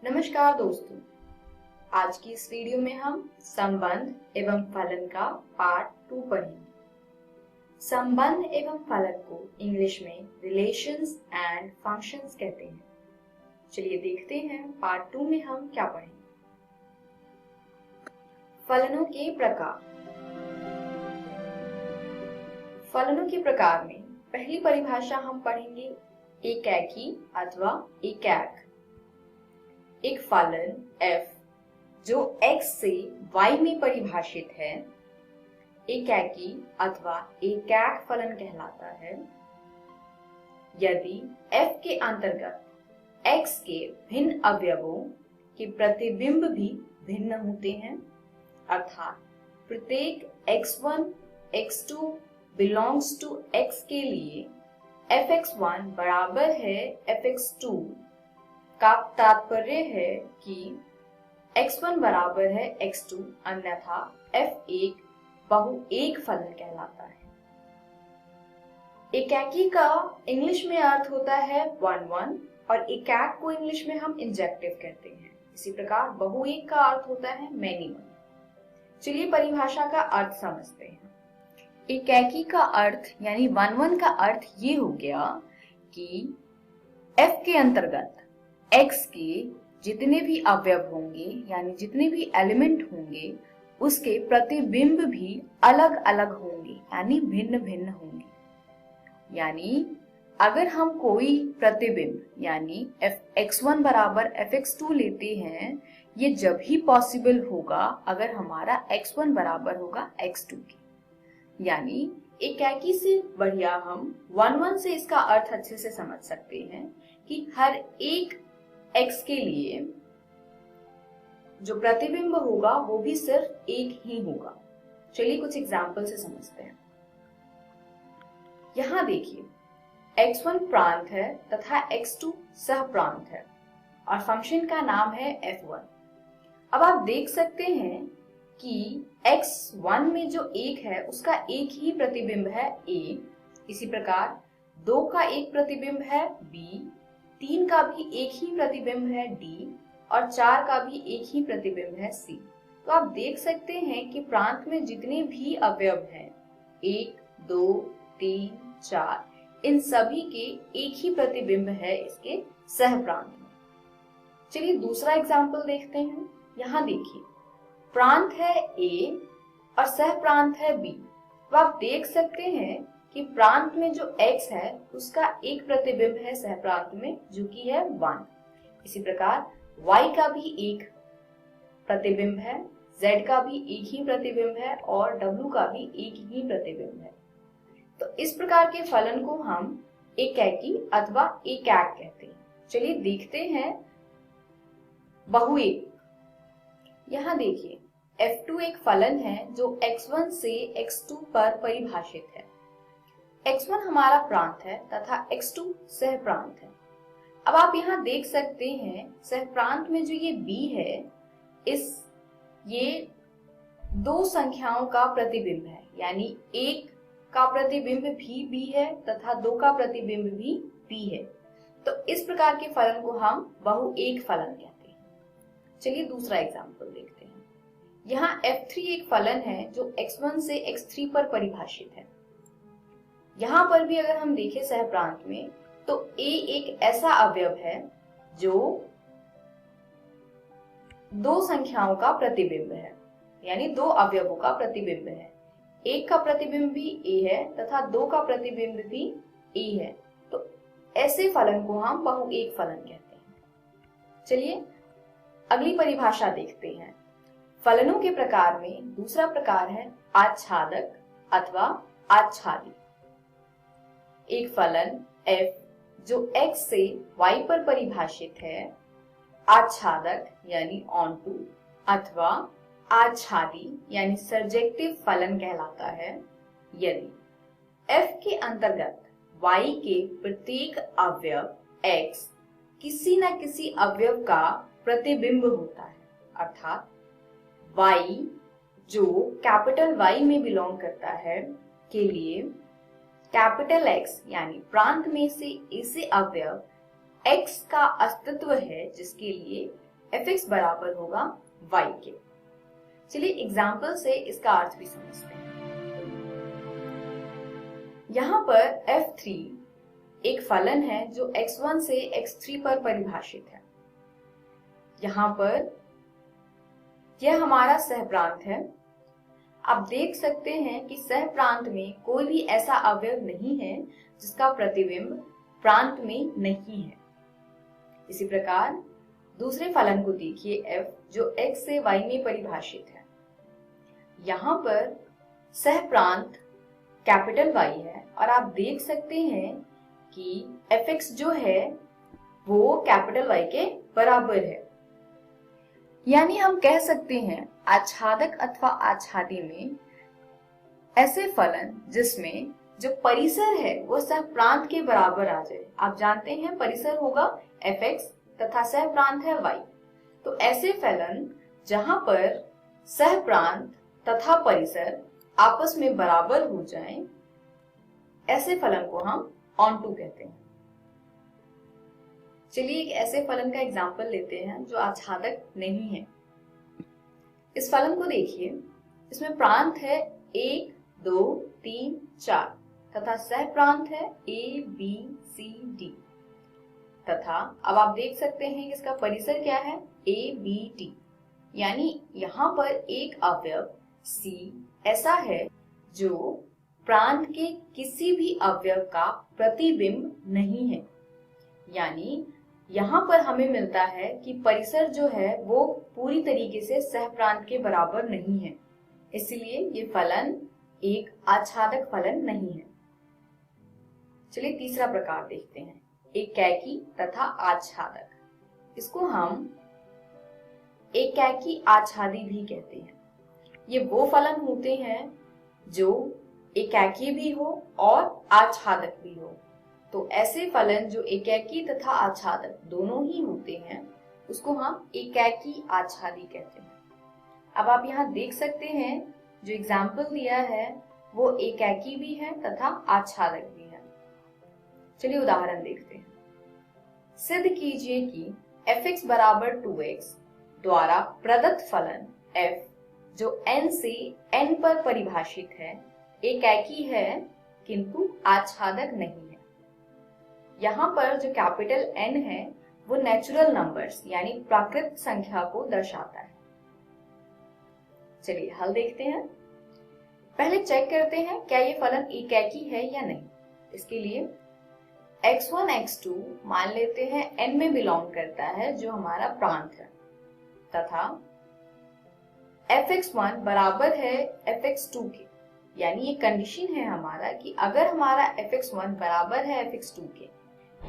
नमस्कार दोस्तों, आज की इस वीडियो में हम संबंध एवं फलन का पार्ट 2 पढ़ेंगे। संबंध एवं फलन को इंग्लिश में रिलेशंस एंड फंक्शंस कहते हैं। चलिए देखते हैं पार्ट 2 में हम क्या पढ़ेंगे। फलनों के प्रकार। फलनों के प्रकार में पहली परिभाषा हम पढ़ेंगे एकाकी अथवा एकाक। एक फलन f जो x से y में परिभाषित है एकाकी अथवा एकाक फलन कहलाता है यदि f के अंतर्गत x के भिन्न अवयवों के प्रतिबिंब भी भिन्न होते हैं, अर्थात प्रत्येक x1 x2 belongs to x के लिए fx1 बराबर है fx2 का तात्पर्य है कि x1 बराबर है x2, अन्यथा f1 बहुएक फलन कहलाता है। एकाकी का इंग्लिश में अर्थ होता है 1-1 और एकाक को इंग्लिश में हम इंजेक्टिव कहते हैं। इसी प्रकार बहुएक का अर्थ होता है मैनी वन। चलिए परिभाषा का अर्थ समझते हैं। एकाकी का अर्थ यानी 1-1 का अर्थ ये हो गया कि f के अंतर्गत x के जितने भी अवयव होंगे यानी जितने भी एलिमेंट होंगे उसके प्रतिबिंब भी अलग अलग होंगे यानी भिन्न भिन्न होंगे। यानी अगर हम कोई प्रतिबिंब यानी fx1 बराबर fx2 लेते हैं, ये जब ही पॉसिबल होगा अगर हमारा x1 बराबर होगा x2 के। यानी एकाकी से बढ़िया हम 1-1 से इसका अर्थ अच्छे से समझ सकते हैं कि हर एक x के लिए जो प्रतिबिंब होगा वो भी सिर्फ एक ही होगा। चलिए कुछ एग्जाम्पल से समझते हैं। यहां देखिए x1 प्रांत है तथा x2 सह प्रांत है और फंक्शन का नाम है f1। अब आप देख सकते हैं कि x1 में जो एक है उसका एक ही प्रतिबिंब है a, इसी प्रकार 2 का एक प्रतिबिंब है b, 3 का भी एक ही प्रतिबिंब है D और 4 का भी एक ही प्रतिबिंब है C। तो आप देख सकते हैं कि प्रांत में जितने भी अवयव हैं 1, 2, 3, 4 इन सभी के एक ही प्रतिबिंब है इसके सह प्रांत में। चलिए दूसरा एग्जाम्पल देखते हैं। यहाँ देखिए प्रांत है A और सह प्रांत है B। तो आप देख सकते हैं कि प्रांत में जो x है उसका एक प्रतिबिंब है सह प्रांत में जो कि है 1। इसी प्रकार y का भी एक प्रतिबिंब है, z का भी एक ही प्रतिबिंब है और w का भी एक ही प्रतिबिंब है। तो इस प्रकार के फलन को हम एकाकी अथवा एकाक कहते हैं। चलिए देखते हैं बहुएक। यहाँ देखिए f2 एक फलन है जो x1 से x2 पर परिभाषित है। x1 हमारा प्रांत है तथा x2 सह प्रांत है। अब आप यहाँ देख सकते हैं सह प्रांत में जो ये b है ये दो संख्याओं का प्रतिबिंब है, यानी 1 का प्रतिबिंब भी b है तथा 2 का प्रतिबिंब भी b है। तो इस प्रकार के फलन को हम बहुएक फलन कहते हैं। चलिए दूसरा एग्जाम्पल देखते हैं। यहाँ f3 एक फलन है जो x1 से x3 पर परिभाषित है। यहाँ पर भी अगर हम देखें सह प्रांत में तो a एक ऐसा अवयव है जो दो संख्याओं का प्रतिबिंब है, यानी दो अवयवों का प्रतिबिंब है। एक का प्रतिबिंब भी a है तथा 2 का प्रतिबिंब भी a है। तो ऐसे फलन को हम बहुएक फलन कहते हैं। चलिए अगली परिभाषा देखते हैं। फलनों के प्रकार में दूसरा प्रकार है आच्छादक अथवा आच्छादी। एक फलन f जो x से y पर परिभाषित है आच्छादक यानी ऑनटू अथवा आच्छादी यानी सर्जेक्टिव फलन कहलाता है यदि f के अंतर्गत y के प्रत्येक अवयव x किसी न किसी अवयव का प्रतिबिंब होता है, अर्थात y जो कैपिटल Y में बिलोंग करता है के लिए कैपिटल X यानी प्रांत में से ऐसे अवयव X का अस्तित्व है जिसके लिए fx बराबर होगा y के। चलिए एग्जाम्पल से इसका अर्थ भी समझते हैं। यहाँ पर f3 एक फलन है जो x1 से x3 पर परिभाषित है। यहाँ पर यह हमारा सहप्रांत है। आप देख सकते हैं कि सहप्रांत में कोई भी ऐसा अवयव नहीं है जिसका प्रतिबिंब प्रांत में नहीं है। इसी प्रकार दूसरे फलन को देखिए f, जो x से y में परिभाषित है। यहाँ पर सहप्रांत कैपिटल Y है और आप देख सकते हैं कि fx जो है वो कैपिटल Y के बराबर है। यानी हम कह सकते हैं आच्छादक अथवा आच्छादी में ऐसे फलन जिसमें जो परिसर है वो सहप्रांत के बराबर आ जाए। आप जानते हैं परिसर होगा fx तथा सहप्रांत है y। तो ऐसे फलन जहां पर सहप्रांत तथा परिसर आपस में बराबर हो जाएं, ऐसे फलन को हम ऑनटू कहते हैं। चलिए एक ऐसे फलन का एग्जाम्पल लेते हैं जो आच्छादक नहीं है। इस फलन को देखिए, इसमें प्रांत है 1, 2, 3, 4 तथा सहप्रांत है a, b, c, d तथा अब आप देख सकते हैं कि इसका परिसर क्या है a, b, d। यानी यहाँ पर एक अवयव c ऐसा है जो प्रांत के किसी भी अवयव का प्रतिबिंब नहीं है। यानी यहाँ पर हमें मिलता है कि परिसर जो है वो पूरी तरीके से सहप्रांत के बराबर नहीं है, इसलिए ये फलन एक आच्छादक फलन नहीं है। चलिए तीसरा प्रकार देखते हैं, एकैकी तथा आच्छादक। इसको हम एकैकी आच्छादी भी कहते हैं। ये वो फलन होते हैं जो एकैकी भी हो और आच्छादक भी हो। तो ऐसे फलन जो एकैकी तथा आच्छादक दोनों ही होते हैं उसको हम एकैकी आच्छादी कहते हैं। अब आप यहाँ देख सकते हैं जो एग्जाम्पल दिया है वो एकैकी भी है तथा आच्छादक भी है। चलिए उदाहरण देखते हैं। सिद्ध कीजिए कि fx बराबर 2x द्वारा प्रदत्त फलन f जो n से n पर परिभाषित है एकैकी है किंतु आच्छादक नहीं है। यहाँ पर जो कैपिटल N है वो नेचुरल नंबर्स यानी प्राकृत संख्या को दर्शाता है। चलिए हल देखते हैं। पहले चेक करते हैं क्या ये फलन एकैकी है या नहीं। इसके लिए x1 x2 मान लेते हैं n में बिलोंग करता है जो हमारा प्रांत है तथा fx1 बराबर है fx2 के। यानी ये कंडीशन है हमारा कि अगर हमारा fx1 बराबर है fx2 के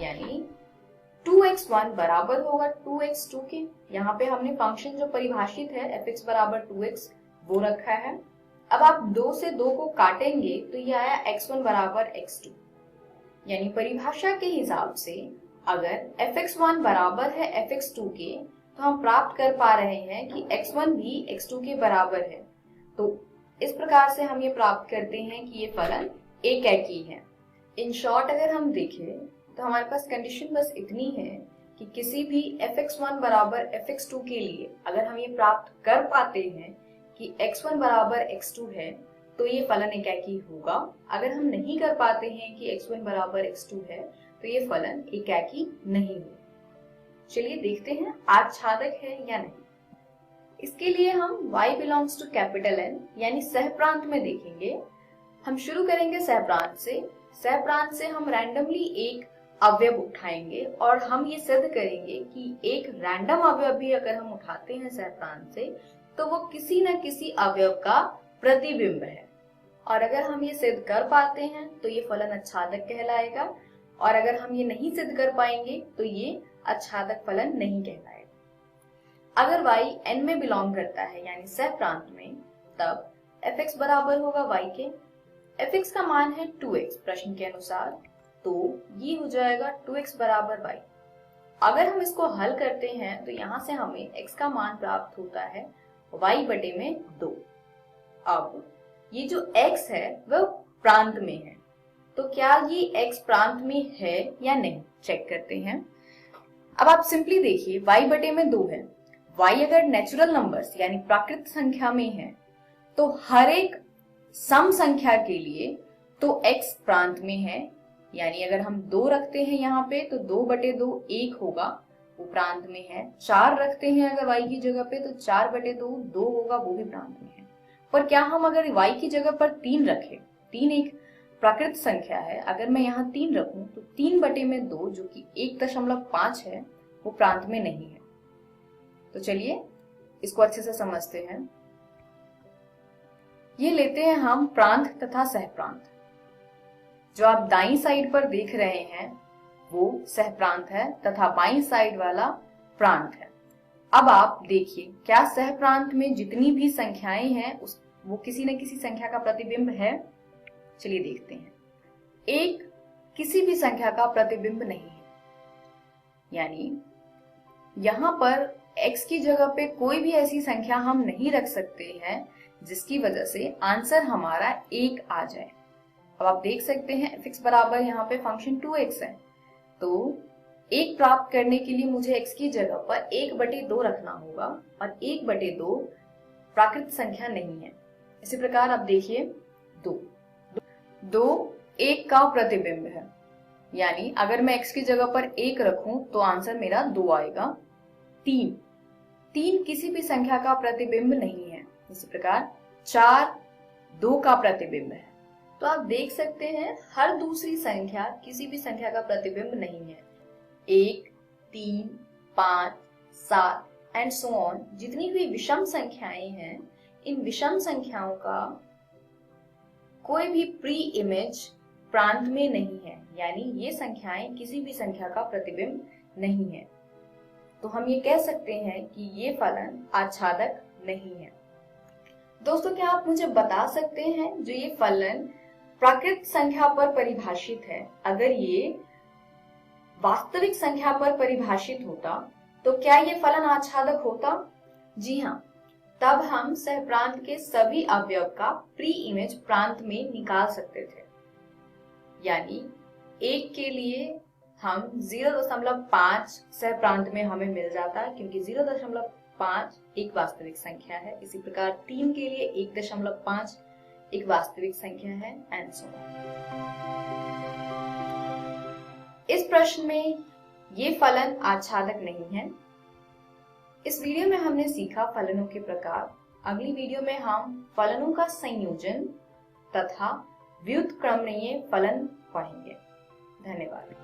यानी 2x1 बराबर होगा 2x2 के। यहाँ पे हमने फंक्शन जो परिभाषित है fx बराबर 2x वो रखा है। अब आप 2 से 2 को काटेंगे तो ये आया x1 बराबर x2। यानी परिभाषा के हिसाब से अगर fx1 बराबर है fx2 के तो हम प्राप्त कर पा रहे हैं कि x1 भी x2 के बराबर है। तो इस प्रकार से हम ये प्राप्त करते हैं कि ये फलन एकैकी है। इन शॉर्ट अगर हम देखें तो हमारे पास कंडीशन बस इतनी है कि किसी भी fx1 बराबर fx2 के लिए अगर हम ये प्राप्त कर पाते हैं कि x1 बराबर x2 है तो ये फलन एकैकी होगा। अगर हम नहीं कर पाते हैं कि x1 बराबर x2 है तो ये फलन एकैकी नहीं है। चलिए देखते हैं आच्छादक है या नहीं। इसके लिए हम y belongs to capital N यानी सहप्रांत में देखेंगे। हम शुरू करेंगे सहप्रांत से। सहप्रांत से हम रैंडमली एक अवयव उठाएंगे और हम ये सिद्ध करेंगे कि एक रैंडम अवयव भी अगर हम उठाते हैं सहप्रांत से तो वो किसी न किसी अवयव का प्रतिबिंब है। और अगर हम ये सिद्ध कर पाते हैं तो ये फलन आच्छादक कहलाएगा और अगर हम ये नहीं सिद्ध कर पाएंगे तो ये आच्छादक फलन नहीं कहलाएगा। अगर y n में बिलोंग करता है यानी सहप्रांत में तब fx बराबर होगा y के। fx का मान है 2x प्रश्न के अनुसार, तो ये हो जाएगा 2x बराबर y। अगर हम इसको हल करते हैं तो यहाँ से हमें x का मान प्राप्त होता है y बटे में 2। अब ये जो x है वह प्रांत में है, तो क्या ये x प्रांत में है या नहीं चेक करते हैं। अब आप सिंपली देखिए y बटे में 2 है y अगर नेचुरल नंबर्स यानी प्राकृत संख्या में है तो हर एक सम संख्या के लिए तो x प्रांत में है, यानी अगर हम 2 रखते हैं यहाँ पे तो 2/2 1 होगा, वो प्रांत में है। 4 रखते हैं अगर y की जगह पे तो 4/2 2 होगा, वो भी प्रांत में है। पर क्या हम अगर y की जगह पर 3 रखें, 3 एक प्राकृत संख्या है, अगर मैं यहाँ 3 रखूं तो 3/2 जो कि 1.5 है वो प्रांत में नहीं है। तो चलिए इसको अच्छे से समझते हैं। ये लेते हैं हम प्रांत तथा सहप्रांत। जो आप दाईं साइड पर देख रहे हैं वो सहप्रांत है तथा बाईं साइड वाला प्रांत है। अब आप देखिए क्या सहप्रांत में जितनी भी संख्याएं हैं वो किसी न किसी संख्या का प्रतिबिंब है। चलिए देखते हैं। एक किसी भी संख्या का प्रतिबिंब नहीं है, यानी यहां पर x की जगह पे कोई भी ऐसी संख्या हम नहीं रख सकते हैं जिसकी वजह से आंसर हमारा 1 आ जाए। अब आप देख सकते हैं f(x) बराबर यहाँ पे फंक्शन 2x है, तो 1 प्राप्त करने के लिए मुझे x की जगह पर 1/2 रखना होगा और 1/2 प्राकृत संख्या नहीं है। इसी प्रकार आप देखिए 2 1 का प्रतिबिंब है, यानी अगर मैं x की जगह पर 1 रखूं तो आंसर मेरा 2 आएगा। 3 किसी भी संख्या का प्रतिबिंब नहीं है। इसी प्रकार 4 2 का प्रतिबिंब है। तो आप देख सकते हैं हर दूसरी संख्या किसी भी संख्या का प्रतिबिंब नहीं है। 1 3 5 7 एंड सो ऑन, जितनी भी विषम संख्याएं हैं, इन विषम संख्याओं का कोई भी प्री इमेज प्रांत में नहीं है, यानी ये संख्याएं किसी भी संख्या का प्रतिबिंब नहीं है। तो हम ये कह सकते हैं कि ये फलन आच्छादक नहीं है। दोस्तों, क्या आप मुझे बता सकते हैं जो ये फलन प्राकृत संख्या पर परिभाषित है, अगर ये वास्तविक संख्या पर परिभाषित होता तो क्या ये फलन आच्छादक होता? जी हाँ, तब हम सहप्रांत के सभी अवयव का प्री इमेज प्रांत में निकाल सकते थे। यानी 1 के लिए हम 0.5 सहप्रांत में हमें मिल जाता है, क्योंकि 0.5 एक वास्तविक संख्या है। इसी प्रकार 3 के लिए 1.5 एक वास्तविक संख्या है, एंड सो ऑन। इस प्रश्न में ये फलन आच्छादक नहीं है। इस वीडियो में हमने सीखा फलनों के प्रकार। अगली वीडियो में हम फलनों का संयोजन तथा व्युत्क्रमणीय फलन पढ़ेंगे। धन्यवाद।